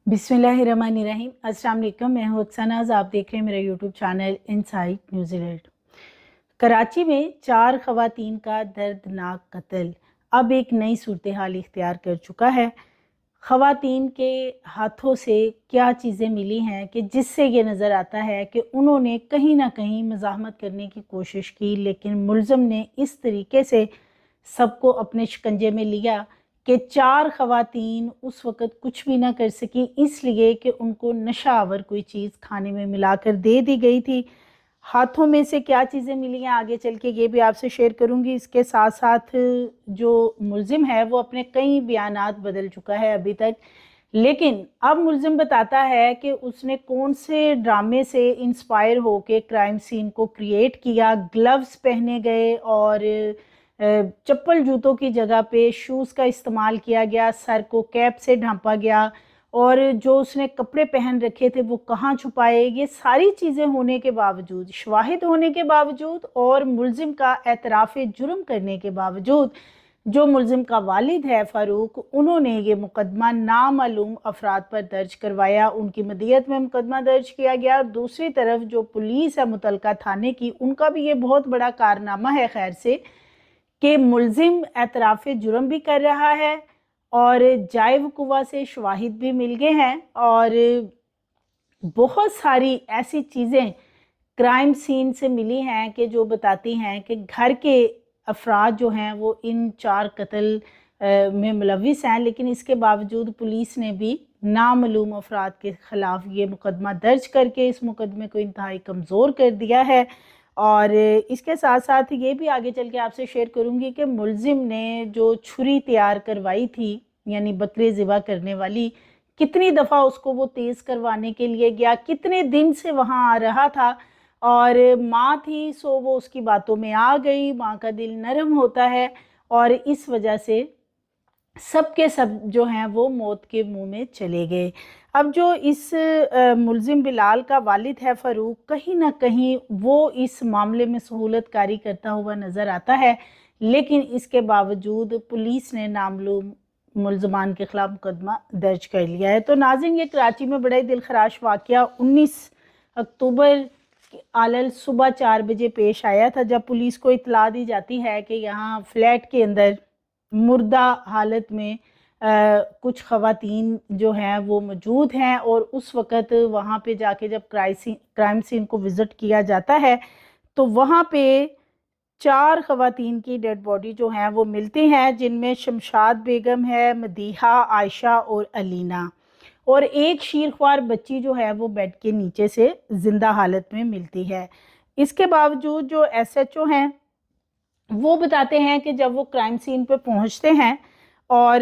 बिस्मिल्लाहिर्रहमानिर्रहीम। अस्सलाम वालेकुम। मैं हूँ अक्सनाज़। आप देख रहे हैं मेरा YouTube channel inside New Zealand. Karachi में 4 ख़वातीन का दर्दनाक कत्ल अब एक नई सूरत हाल इख्तियार कर चुका है। ख़वातीन के हाथों से क्या चीज़ें मिली हैं कि जिससे ये नज़र आता है कि उन्होंने कहीं ना कहीं मज़ाहमत करने की कोशिश की, लेकिन मुल्ज़म ने इस तरीके से सबको अपने शिकंजे में लिया कि 4 ख़वातीन उस वक़्त कुछ भी ना कर सकी, इसलिए कि उनको नशा आवर कोई चीज़ खाने में मिलाकर दे दी गई थी। हाथों में से क्या चीज़ें मिली हैं आगे चल के ये भी आपसे शेयर करूंगी। इसके साथ साथ जो मुल्ज़िम है वो अपने कई बयानात बदल चुका है अभी तक, लेकिन अब मुल्ज़िम बताता है कि उसने कौन से ड्रामे से इंस्पायर होके क्राइम सीन को क्रिएट किया। ग्लव्स पहने गए और चप्पल जूतों की जगह पे शूज़ का इस्तेमाल किया गया, सर को कैप से ढांपा गया और जो उसने कपड़े पहन रखे थे वो कहाँ छुपाए। ये सारी चीज़ें होने के बावजूद, शवाहिद होने के बावजूद और मुल्ज़िम का एतराफ़ जुर्म करने के बावजूद, जो मुल्ज़िम का वालिद है फ़ारूक, उन्होंने ये मुकदमा नामालूम अफराद पर दर्ज करवाया। उनकी मदियत में मुकदमा दर्ज किया गया। दूसरी तरफ जो पुलिस है मुतलका थाने की, उनका भी ये बहुत बड़ा कारनामा है खैर से कि मुल्ज़िम एतराफ़ जुर्म भी कर रहा है और जाए वक़ुआ से शवाहिद भी मिल गए हैं और बहुत सारी ऐसी चीज़ें क्राइम सीन से मिली हैं कि जो बताती हैं कि घर के अफराद जो हैं वो इन 4 कत्ल में मुलविस हैं, लेकिन इसके बावजूद पुलिस ने भी नामालूम अफराद के ख़िलाफ़ ये मुकदमा दर्ज करके इस मुकदमे को इंतहाई कमज़ोर कर दिया है। और इसके साथ साथ ये भी आगे चल के आपसे शेयर करूँगी कि मुल्ज़िम ने जो छुरी तैयार करवाई थी, यानी बकरे ज़िबा करने वाली, कितनी दफ़ा उसको वो तेज़ करवाने के लिए गया, कितने दिन से वहाँ आ रहा था और माँ थी सो वो उसकी बातों में आ गई। माँ का दिल नरम होता है और इस वजह से सब के सब जो हैं वो मौत के मुंह में चले गए। अब जो इस मुल्ज़िम बिलाल का वालिद है फ़ारूक, कहीं ना कहीं वो इस मामले में सहूलतकारी करता हुआ नज़र आता है, लेकिन इसके बावजूद पुलिस ने नामालूम मुल्ज़मान के ख़िलाफ़ मुकदमा दर्ज कर लिया है। तो नाज़रीन, ये कराची में बड़ा ही दिलखराश वाक़या 19 अक्टूबर आलल सुबह 4 बजे पेश आया था, जब पुलिस को इत्तला दी जाती है कि यहाँ फ्लैट के अंदर मुर्दा हालत में कुछ ख़वातीन जो हैं वो मौजूद हैं और उस वक़्त वहाँ पे जाके जब क्राइम सीन को विज़िट किया जाता है तो वहाँ पे 4 ख़वातीन की डेड बॉडी जो हैं वो मिलती हैं, जिनमें शमशाद बेगम है, मदीहा, आयशा और अलीना, और एक शीरख्वार बच्ची जो है वो बेड के नीचे से ज़िंदा हालत में मिलती है। इसके बावजूद जो एसएचओ हैं वो बताते हैं कि जब वो क्राइम सीन पे पहुंचते हैं और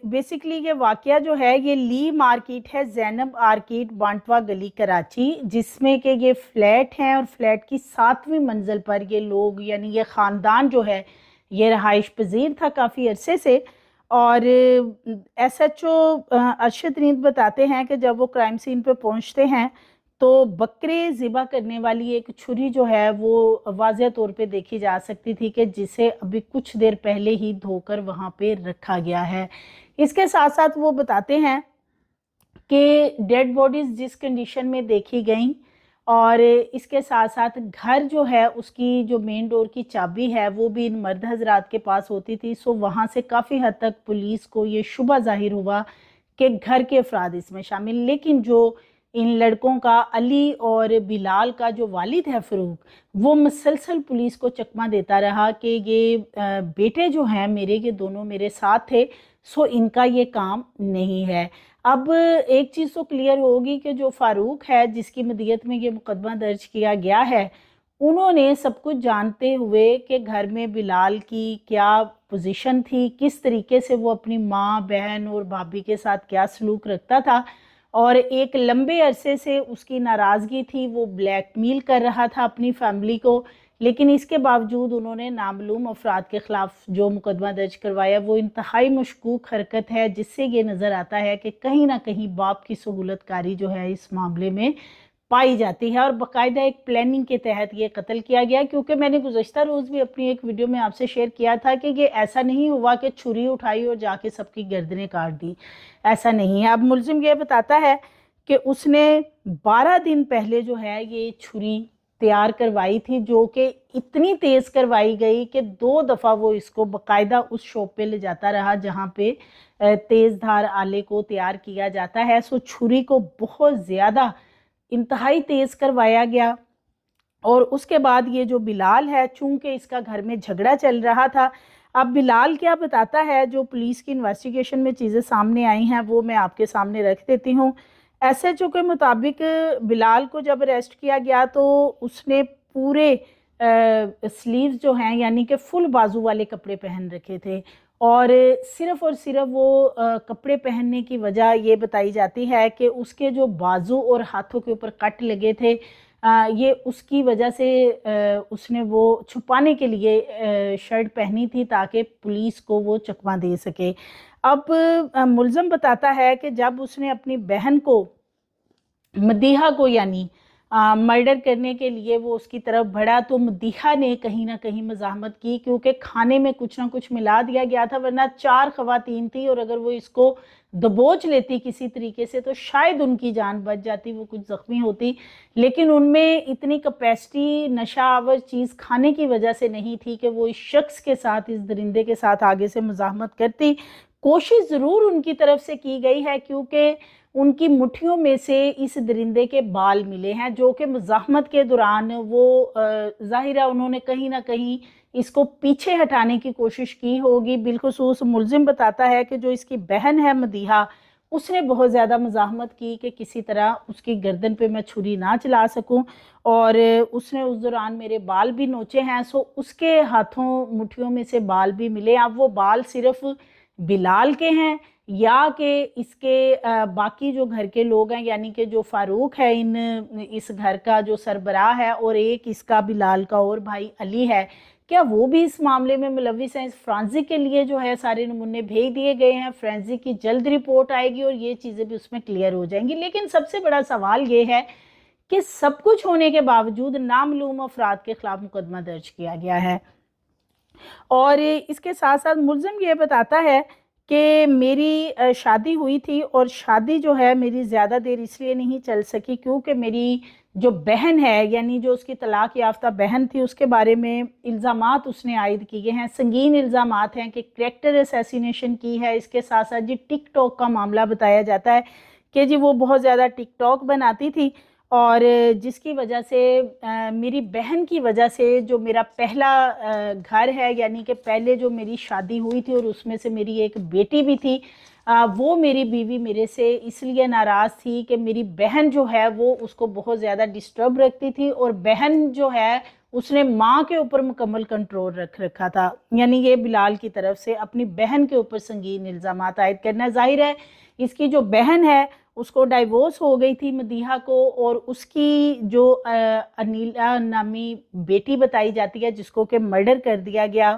बेसिकली ये वाक़या जो है ये ली मार्केट है, ज़ैनब आर्केड, बांटवा गली, कराची, जिसमें कि ये फ्लैट हैं और फ्लैट की 7वीं मंजिल पर ये लोग, यानी ये ख़ानदान जो है ये रहाइश पजीर था काफ़ी अरसे से। और एसएचओ अरशद नींद बताते हैं कि जब वो क्राइम सीन पे पहुंचते हैं तो बकरे ज़िबा करने वाली एक छुरी जो है वो वाज़ेह तौर पे देखी जा सकती थी कि जिसे अभी कुछ देर पहले ही धोकर वहाँ पे रखा गया है। इसके साथ साथ वो बताते हैं कि डेड बॉडीज़ जिस कंडीशन में देखी गई और इसके साथ साथ घर जो है उसकी जो मेन डोर की चाबी है वो भी इन मर्द हजरात के पास होती थी। सो वहाँ से काफ़ी हद तक पुलिस को ये शुबा जाहिर हुआ कि घर के अफराद इसमें शामिल। लेकिन जो इन लड़कों का, अली और बिलाल का जो वालिद है फ़ारूक, वो मुसलसल पुलिस को चकमा देता रहा कि ये बेटे जो हैं मेरे, ये दोनों मेरे साथ थे, सो इनका ये काम नहीं है। अब एक चीज़ तो क्लियर होगी कि जो फ़ारूक है जिसकी मदियत में ये मुकदमा दर्ज किया गया है, उन्होंने सब कुछ जानते हुए कि घर में बिलाल की क्या पोजीशन थी, किस तरीके से वो अपनी माँ, बहन और भाभी के साथ क्या सलूक रखता था, और एक लंबे अरसे से उसकी नाराज़गी थी, वो ब्लैकमेल कर रहा था अपनी फैमिली को। लेकिन इसके बावजूद उन्होंने नामालूम अफराद के ख़िलाफ़ जो मुकदमा दर्ज करवाया वो इंतहाई मशकूक हरकत है, जिससे ये नज़र आता है कि कहीं ना कहीं बाप की सहूलतकारी जो है इस मामले में पाई जाती है और बाकायदा एक प्लानिंग के तहत ये कत्ल किया गया। क्योंकि मैंने गुज़श्ता रोज़ भी अपनी एक वीडियो में आपसे शेयर किया था कि ये ऐसा नहीं हुआ कि छुरी उठाई और जाके सबकी गर्दनें काट दी, ऐसा नहीं है। अब मुलजिम ये बताता है कि उसने 12 दिन पहले जो है ये छुरी तैयार करवाई थी, जो कि इतनी तेज़ करवाई गई कि 2 दफ़ा वो इसको बाकायदा उस शॉप पे ले जाता रहा जहाँ पे तेज़ धार आले को तैयार किया जाता है। सो छुरी को बहुत ज़्यादा इंतहाई तेज़ करवाया गया। और उसके बाद ये जो बिलाल है, चूंकि इसका घर में झगड़ा चल रहा था, अब बिलाल क्या बताता है, जो पुलिस की इन्वेस्टिगेशन में चीज़ें सामने आई हैं वो मैं आपके सामने रख देती हूँ। एसएचओ के मुताबिक बिलाल को जब अरेस्ट किया गया तो उसने पूरे स्लीव्स जो हैं यानी कि फुल बाजू वाले कपड़े पहन रखे थे, और सिर्फ वो कपड़े पहनने की वजह ये बताई जाती है कि उसके जो बाजू और हाथों के ऊपर कट लगे थे, ये उसकी वजह से उसने वो छुपाने के लिए शर्ट पहनी थी ताकि पुलिस को वो चकमा दे सके। अब मुलज़म बताता है कि जब उसने अपनी बहन को, मदीहा को यानी मर्डर करने के लिए वो उसकी तरफ बढ़ा, तो मदीहा ने कहीं ना कहीं मज़ाहमत की, क्योंकि खाने में कुछ ना कुछ मिला दिया गया था, वरना 4 ख़वातीन थी और अगर वो इसको दबोच लेती किसी तरीके से तो शायद उनकी जान बच जाती, वो कुछ ज़ख्मी होती। लेकिन उनमें इतनी कैपेसिटी नशा आवर चीज़ खाने की वजह से नहीं थी कि वो इस शख्स के साथ, इस दरिंदे के साथ आगे से मज़ाहमत करती। कोशिश ज़रूर उनकी तरफ से की गई है, क्योंकि उनकी मुट्ठियों में से इस दरिंदे के बाल मिले हैं, जो कि मुज़ाहमत के दौरान वो ज़ाहिर है उन्होंने कहीं ना कहीं इसको पीछे हटाने की कोशिश की होगी। बिलखुसूस मुलजिम बताता है कि जो इसकी बहन है मदीहा, उसने बहुत ज़्यादा मज़ाहमत की कि किसी तरह उसकी गर्दन पे मैं छुरी ना चला सकूं, और उसने उस दौरान मेरे बाल भी नोचे हैं। सो उसके हाथों मुट्ठियों में से बाल भी मिले। अब वो बाल सिर्फ बिलाल के हैं या कि इसके बाकी जो घर के लोग हैं, यानी कि जो फारूक है इस घर का जो सरबराह है, और एक इसका बिलाल का और भाई अली है, क्या वो भी इस मामले में मुलविस हैं? इस फ्रांसिक के लिए जो है सारे नमूने भेज दिए गए हैं, फ्रांसिक की जल्द रिपोर्ट आएगी और ये चीज़ें भी उसमें क्लियर हो जाएंगी। लेकिन सबसे बड़ा सवाल ये है कि सब कुछ होने के बावजूद नामालूम अफराद के खिलाफ मुकदमा दर्ज किया गया है। और इसके साथ साथ मुलजिम ये बताता है कि मेरी शादी हुई थी, और शादी जो है मेरी ज़्यादा देर इसलिए नहीं चल सकी क्योंकि मेरी जो बहन है, यानी जो उसकी तलाक याफ्ता बहन थी, उसके बारे में इल्ज़ामात उसने आयद किए हैं, संगीन इल्ज़ामात हैं कि करैक्टर असैसिनेशन की है। इसके साथ साथ जी टिकटॉक का मामला बताया जाता है कि जी वो बहुत ज़्यादा टिकटॉक बनाती थी, और जिसकी वजह से मेरी बहन की वजह से जो मेरा पहला घर है, यानी कि पहले जो मेरी शादी हुई थी और उसमें से मेरी एक बेटी भी थी, वो मेरी बीवी मेरे से इसलिए नाराज़ थी कि मेरी बहन जो है वो उसको बहुत ज़्यादा डिस्टर्ब रखती थी, और बहन जो है उसने माँ के ऊपर मुकम्मल कंट्रोल रख रखा था। यानी ये बिलाल की तरफ से अपनी बहन के ऊपर संगीन इल्ज़ामात आयद करना। जाहिर है इसकी जो बहन है उसको डाइवोर्स हो गई थी मदीहा को, और उसकी जो अनीला नामी बेटी बताई जाती है जिसको कि मर्डर कर दिया गया,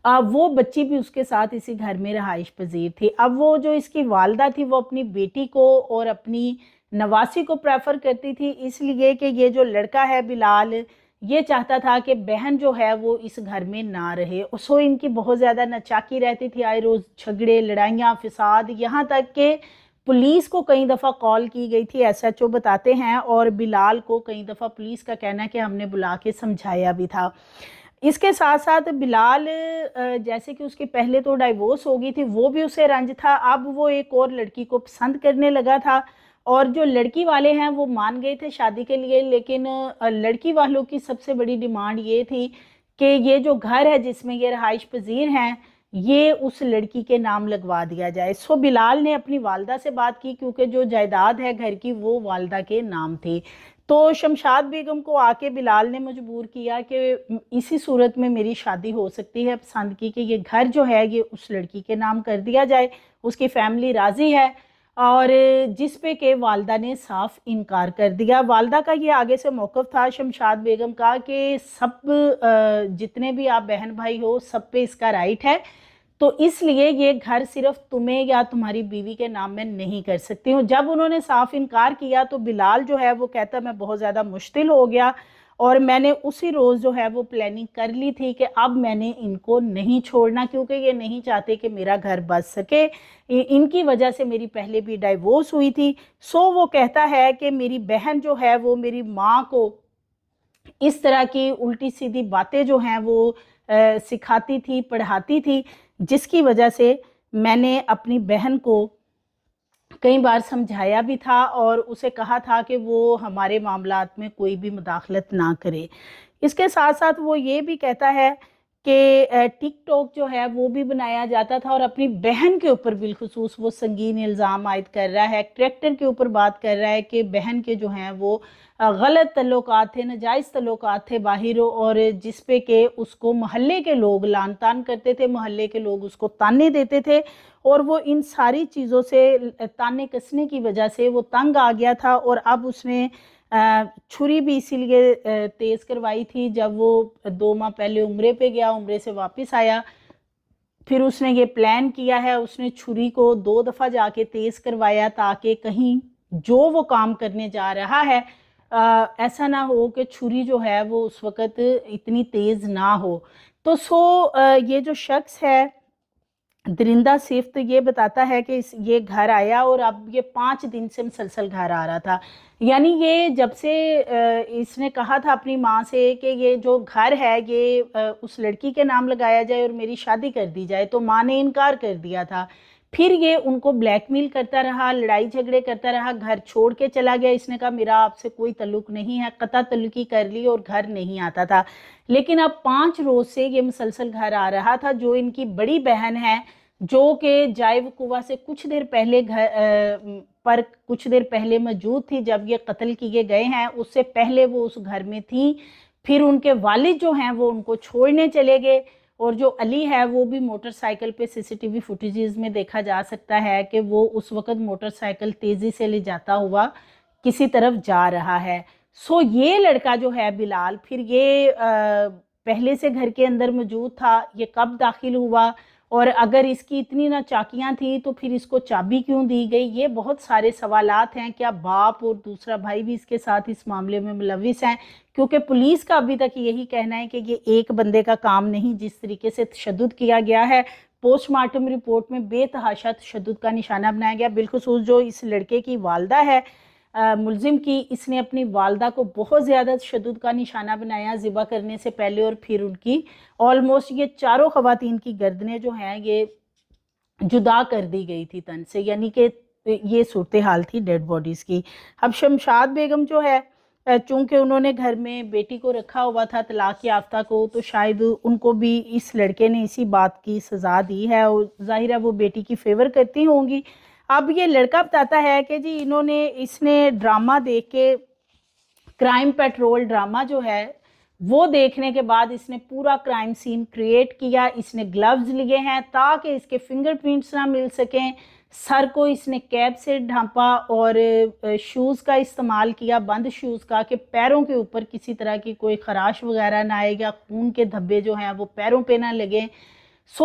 वो बच्ची भी उसके साथ इसी घर में रहाइश पजीर थी। अब वो जो इसकी वालदा थी वो अपनी बेटी को और अपनी नवासी को प्रेफर करती थी, इसलिए कि ये जो लड़का है बिलाल, ये चाहता था कि बहन जो है वो इस घर में ना रहे। सो इनकी बहुत ज़्यादा नचाकी रहती थी, आए रोज़ झगड़े, लड़ाइयाँ, फिसाद, यहाँ तक कि पुलिस को कई दफ़ा कॉल की गई थी, एसएचओ बताते हैं, और बिलाल को कई दफ़ा पुलिस का कहना है कि हमने बुला के समझाया भी था। इसके साथ साथ बिलाल जैसे कि उसके पहले तो डाइवोर्स हो गई थी, वो भी उसे रंज था, अब वो एक और लड़की को पसंद करने लगा था, और जो लड़की वाले हैं वो मान गए थे शादी के लिए। लेकिन लड़की वालों की सबसे बड़ी डिमांड ये थी कि ये जो घर है जिसमें ये रहाइश पजीर हैं, ये उस लड़की के नाम लगवा दिया जाए। सो बिलाल ने अपनी वालदा से बात की, क्योंकि जो जायदाद है घर की वो वालदा के नाम थी। तो शमशाद बेगम को आके बिलाल ने मजबूर किया कि इसी सूरत में मेरी शादी हो सकती है, पसंद की कि ये घर जो है ये उस लड़की के नाम कर दिया जाए। उसकी फैमिली राज़ी है, और जिस पे के वालदा ने साफ इनकार कर दिया। वालदा का ये आगे से मौक़िफ़ था शमशाद बेगम का कि सब जितने भी आप बहन भाई हो सब पे इसका राइट है, तो इसलिए ये घर सिर्फ तुम्हें या तुम्हारी बीवी के नाम में नहीं कर सकती हूँ। जब उन्होंने साफ इनकार किया तो बिलाल जो है वो कहता मैं बहुत ज़्यादा मुश्किल हो गया, और मैंने उसी रोज़ जो है वो प्लानिंग कर ली थी कि अब मैंने इनको नहीं छोड़ना, क्योंकि ये नहीं चाहते कि मेरा घर बच सके। इनकी वजह से मेरी पहले भी डाइवोर्स हुई थी। सो वो कहता है कि मेरी बहन जो है वो मेरी माँ को इस तरह की उल्टी सीधी बातें जो हैं वो सिखाती थी, पढ़ाती थी, जिसकी वजह से मैंने अपनी बहन को कई बार समझाया भी था और उसे कहा था कि वो हमारे मामलात में कोई भी मुदाखलत ना करे। इसके साथ साथ वो ये भी कहता है कि टिकटॉक जो है वो भी बनाया जाता था, और अपनी बहन के ऊपर बिलखुसूस वो संगीन इल्ज़ाम आयद कर रहा है। करैक्टर के ऊपर बात कर रहा है कि बहन के जो हैं वो गलत तल्लुकात थे, नाजायज़ तल्लुकात थे बाहर, और जिस पे कि उसको मोहल्ले के लोग लान तान करते थे, मोहल्ले के लोग उसको ताने देते थे, और वो इन सारी चीज़ों से, ताने कसने की वजह से वो तंग आ गया था। और अब उसने छुरी भी इसीलिए तेज़ करवाई थी जब वो 2 माह पहले उम्रे पे गया, उम्रे से वापस आया, फिर उसने ये प्लान किया है, उसने छुरी को 2 दफ़ा जाके तेज़ करवाया ताकि कहीं जो वो काम करने जा रहा है ऐसा ना हो कि छुरी जो है वो उस वक़्त इतनी तेज़ ना हो। तो ये जो शख्स है दरिंदा सिफ्त, ये बताता है कि ये घर आया और अब ये 5 दिन से मुसलसल घर आ रहा था। यानी ये जब से इसने कहा था अपनी माँ से कि ये जो घर है ये उस लड़की के नाम लगाया जाए और मेरी शादी कर दी जाए, तो माँ ने इनकार कर दिया था। फिर ये उनको ब्लैकमेल करता रहा, लड़ाई झगड़े करता रहा, घर छोड़ के चला गया। इसने कहा मेरा आपसे कोई तल्लुक नहीं है, कता तल्लुकी कर ली और घर नहीं आता था। लेकिन अब 5 रोज से ये मुसलसल घर आ रहा था। जो इनकी बड़ी बहन है, जो कि जाए वकुआ से कुछ देर पहले पर कुछ देर पहले मौजूद थी जब ये कत्ल किए गए हैं, उससे पहले वो उस घर में थी। फिर उनके वालिद जो हैं वो उनको छोड़ने चले गए, और जो अली है वो भी मोटरसाइकिल पे सीसीटीवी फुटेजेस में देखा जा सकता है कि वो उस वक़्त मोटरसाइकिल तेज़ी से ले जाता हुआ किसी तरफ जा रहा है। ये लड़का जो है बिलाल, फिर ये पहले से घर के अंदर मौजूद था, ये कब दाखिल हुआ, और अगर इसकी इतनी ना चाकियाँ थी तो फिर इसको चाबी क्यों दी गई? ये बहुत सारे सवालात हैं। क्या बाप और दूसरा भाई भी इसके साथ इस मामले में मुलविस हैं? क्योंकि पुलिस का अभी तक यही कहना है कि ये एक बंदे का काम नहीं। जिस तरीके से तशद्दुद किया गया है, पोस्टमार्टम रिपोर्ट में बेतहाशा तशद्दुद का निशाना बनाया गया। बिलखुसूस जो इस लड़के की वालदा है मुलजिम की, इसने अपनी वालदा को बहुत ज़्यादा तशद्दुद का निशाना बनाया ज़िबा करने से पहले, और फिर उनकी ऑलमोस्ट ये चारों ख़वातीन की गर्दनें जो हैं ये जुदा कर दी गई थी तन से। यानी कि ये सूरत हाल थी डेड बॉडीज़ की। अब शमशाद बेगम जो है, चूँकि उन्होंने घर में बेटी को रखा हुआ था तलाक याफ्ता को, तो शायद उनको भी इस लड़के ने इसी बात की सज़ा दी है, और ज़ाहिर है वो बेटी की फेवर करती होंगी। अब ये लड़का बताता है कि जी इसने ड्रामा देख के, क्राइम पेट्रोल ड्रामा जो है वो देखने के बाद इसने पूरा क्राइम सीन क्रिएट किया। इसने ग्लव्स लिए हैं ताकि इसके फिंगरप्रिंट्स ना मिल सकें। सर को इसने कैप से ढांपा और शूज़ का इस्तेमाल किया, बंद शूज़ का, कि पैरों के ऊपर किसी तरह की कोई खराश वगैरह ना आएगा, खून के धब्बे जो हैं वो पैरों पे ना लगे।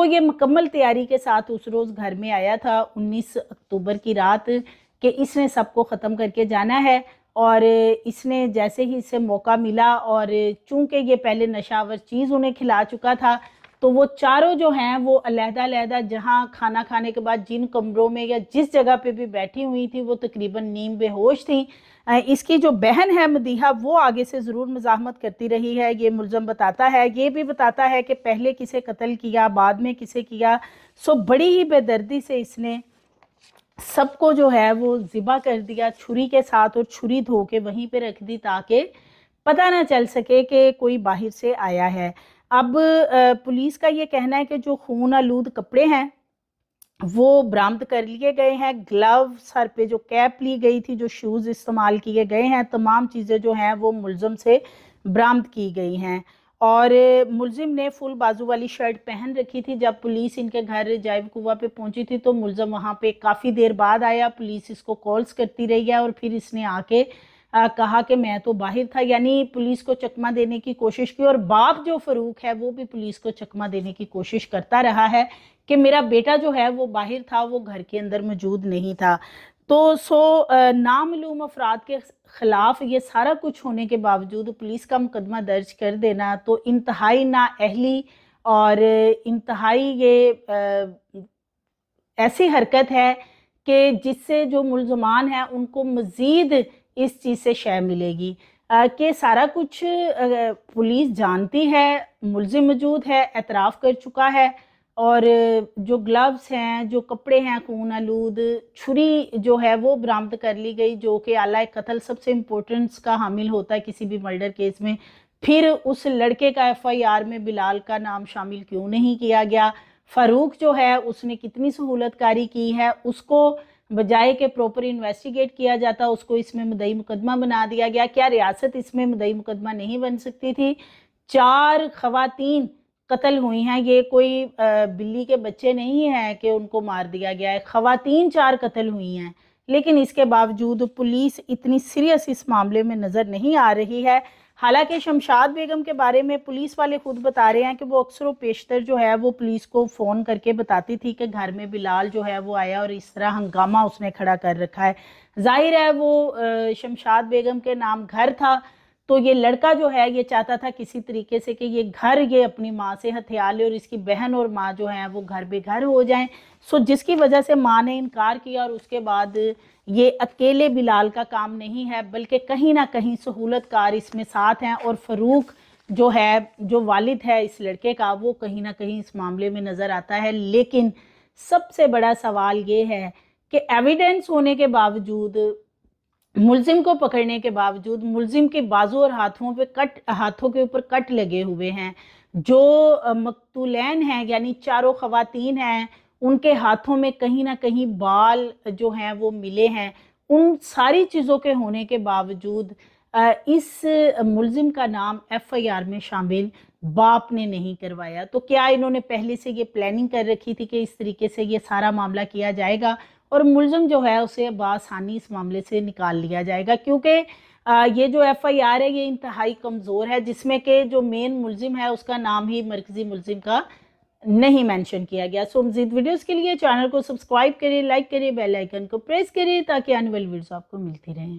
ये मुकम्मल तैयारी के साथ उस रोज़ घर में आया था 19 अक्टूबर की रात, कि इसने सबको ख़त्म करके जाना है। और इसने जैसे ही इसे मौका मिला, और चूंकि ये पहले नशावर चीज़ उन्हें खिला चुका था, तो वो चारों जो हैं वो अलहदा जहाँ खाना खाने के बाद जिन कमरों में या जिस जगह पे भी बैठी हुई थी वो तकरीबन नीम बेहोश थी। इसकी जो बहन है मदीहा, वो आगे से ज़रूर मज़ाहमत करती रही है, ये मुलज़म बताता है। ये भी बताता है कि पहले किसे कत्ल किया, बाद में किसे किया। बड़ी ही बेदर्दी से इसने सबको जो है वो ज़िबा कर दिया छुरी के साथ, और छुरी धो के वहीं पे रख दी ताकि पता ना चल सके कि कोई बाहर से आया है। अब पुलिस का ये कहना है कि जो खून आलूद कपड़े हैं वो बरामद कर लिए गए हैं। ग्लव, सर पे जो कैप ली गई थी, जो शूज़ इस्तेमाल किए गए हैं, तमाम चीज़ें जो हैं वो मुलज़म से बरामद की गई हैं। और मुलजिम ने फुल बाजू वाली शर्ट पहन रखी थी। जब पुलिस इनके घर जाइब कुआ पे पहुंची थी तो मुलजिम वहां पे काफ़ी देर बाद आया। पुलिस इसको कॉल्स करती रही है और फिर इसने आके कहा कि मैं तो बाहर था, यानी पुलिस को चकमा देने की कोशिश की। और बाप जो फ़रूक है वो भी पुलिस को चकमा देने की कोशिश करता रहा है कि मेरा बेटा जो है वो बाहर था, वो घर के अंदर मौजूद नहीं था। तो नामालूम अफराद के खिलाफ ये सारा कुछ होने के बावजूद पुलिस का मुकदमा दर्ज कर देना तो इंतहाई नाअहली और इंतहाई ये ऐसी हरकत है कि जिससे जो मुल्ज़मान हैं उनको मज़ीद इस चीज़ से शय मिलेगी कि सारा कुछ पुलिस जानती है, मुल्ज़िम मौजूद है, एतराफ़ कर चुका है। और जो ग्लव्स हैं, जो कपड़े हैं खून आलूद, छुरी जो है वो बरामद कर ली गई, जो कि आला कत्ल सबसे इम्पोर्टेंस का हामिल होता है किसी भी मर्डर केस में। फिर उस लड़के का एफआईआर में बिलाल का नाम शामिल क्यों नहीं किया गया? फ़ारूक जो है उसने कितनी सहूलतकारी की है, उसको बजाय के प्रॉपर इन्वेस्टिगेट किया जाता उसको इसमें मुद्दई मुकदमा बना दिया गया। क्या रियासत इसमें मुद्दई मुकदमा नहीं बन सकती थी? 4 ख़वातीन कत्ल हुई हैं, ये कोई बिल्ली के बच्चे नहीं हैं कि उनको मार दिया गया है। ख़वातीन 4 कत्ल हुई हैं, लेकिन इसके बावजूद पुलिस इतनी सीरियस इस मामले में नज़र नहीं आ रही है। हालांकि शमशाद बेगम के बारे में पुलिस वाले खुद बता रहे हैं कि वो अक्सर व पेशतर जो है वो पुलिस को फ़ोन करके बताती थी कि घर में बिलाल जो है वो आया और इस तरह हंगामा उसने खड़ा कर रखा है। जाहिर है वो शमशाद बेगम के नाम घर था, तो ये लड़का जो है ये चाहता था किसी तरीके से कि ये घर ये अपनी माँ से हथिया ले और इसकी बहन और माँ जो है वो घर बेघर हो जाएं। जिसकी वजह से माँ ने इनकार किया और उसके बाद ये अकेले बिलाल का काम नहीं है, बल्कि कहीं ना कहीं सहूलतकार इसमें साथ हैं। और फ़रूक जो है, जो वालिद है इस लड़के का, वो कहीं ना कहीं इस मामले में नज़र आता है। लेकिन सबसे बड़ा सवाल ये है कि एविडेंस होने के बावजूद, मुल्जिम को पकड़ने के बावजूद, मुल्जिम के बाजू और हाथों के ऊपर कट लगे हुए हैं। जो मकतूलैन हैं यानी चारों ख़वातीन हैं, उनके हाथों में कहीं ना कहीं बाल जो हैं वो मिले हैं। उन सारी चीज़ों के होने के बावजूद इस मुल्जिम का नाम एफआईआर में शामिल बाप ने नहीं करवाया। तो क्या इन्होंने पहले से ये प्लानिंग कर रखी थी कि इस तरीके से ये सारा मामला किया जाएगा और मुल्जिम जो है उसे बआसानी इस मामले से निकाल लिया जाएगा? क्योंकि ये जो एफआईआर है ये इंतहाई कमज़ोर है, जिसमें कि जो मेन मुल्जिम है उसका नाम ही मरकज़ी मुल्जिम का नहीं मेंशन किया गया। मज़ीद वीडियोस के लिए चैनल को सब्सक्राइब करिए, लाइक करिए, बेल आइकन को प्रेस करिए ताकि आने वाली वीडियोस आपको मिलती रहें।